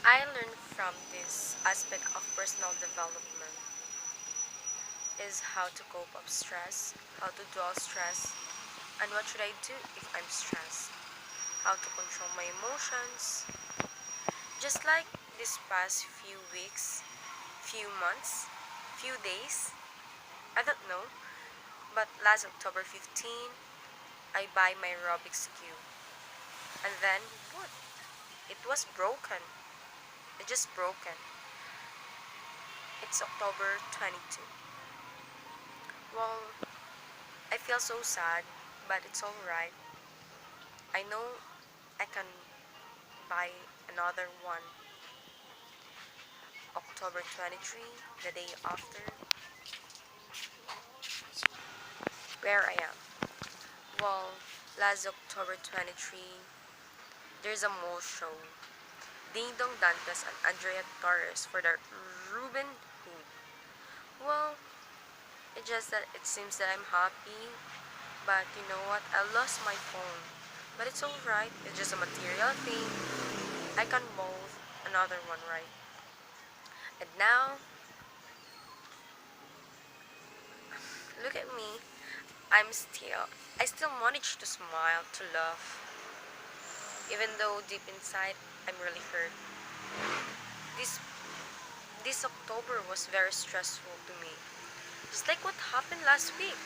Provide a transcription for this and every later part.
I learned from this aspect of personal development is how to cope up stress, how to dwell stress, and what should I do if I'm stressed, how to control my emotions. Just like this past few weeks, few months, few days, I don't know, but last October 15, I buy my Rubik's Cube. And then what? It was broken. It just broken. It's October 22. Well, I feel so sad, but it's alright. I know I can buy another one October 23, the day after, where I am. Well, last October 23, there's a mall show. Ding Dong Dantes and Andrea Torres for the Ruben Hood. Well, it's just that it seems that I'm happy, but you know what? I lost my phone. But it's alright, it's just a material thing. I can both another one, right? And now, look at me. I still manage to smile, to laugh, even though deep inside I'm really hurt. This this October was very stressful to me. Just like what happened last week.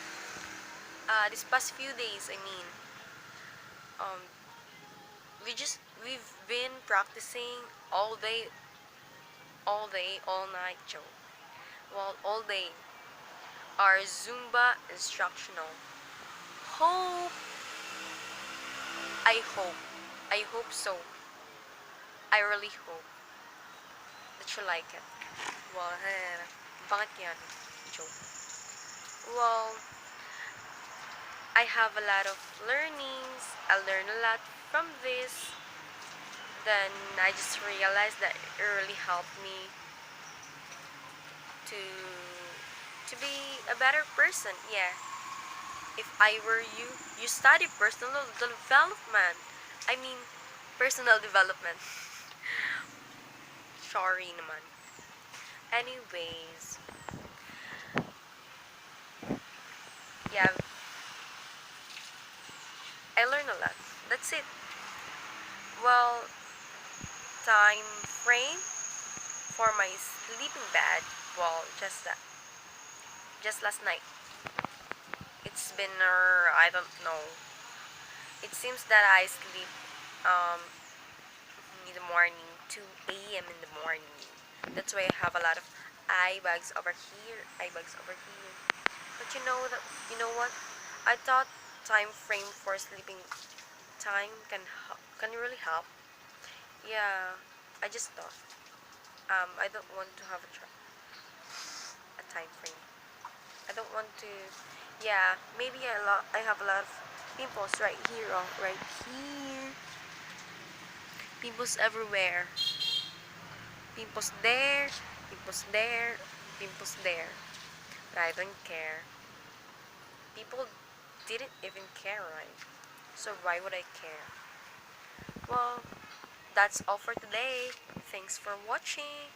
This past few days, I mean, um, we've been practicing all night, Joe. Well, all day. Our Zumba instructional. Hope, I hope, I hope so. I really hope that you like it. Well, bakit yan, Joe? Well, I have a lot of learnings. I learned a lot from this. Then I just realized that it really helped me to to be a better person. Yeah. If I were you, you study personal development. I mean, personal development. Sorry naman. Anyways, yeah, I learned a lot. That's it. Well, time frame for my sleeping bed. Well, just last night. It's been I don't know. It seems that I sleep um in the morning, 2 a.m. in the morning. That's why I have a lot of eye bags over here, eye bags over here. But you know what? I thought time frame for sleeping time can really help. Yeah, I just thought. I don't want to have a time frame. I don't want to. Yeah, maybe I have a lot of pimples right here, right here. Pimples everywhere. Pimples there, pimples there, pimples there. But I don't care. People didn't even care, right? So why would I care? Well, that's all for today. Thanks for watching.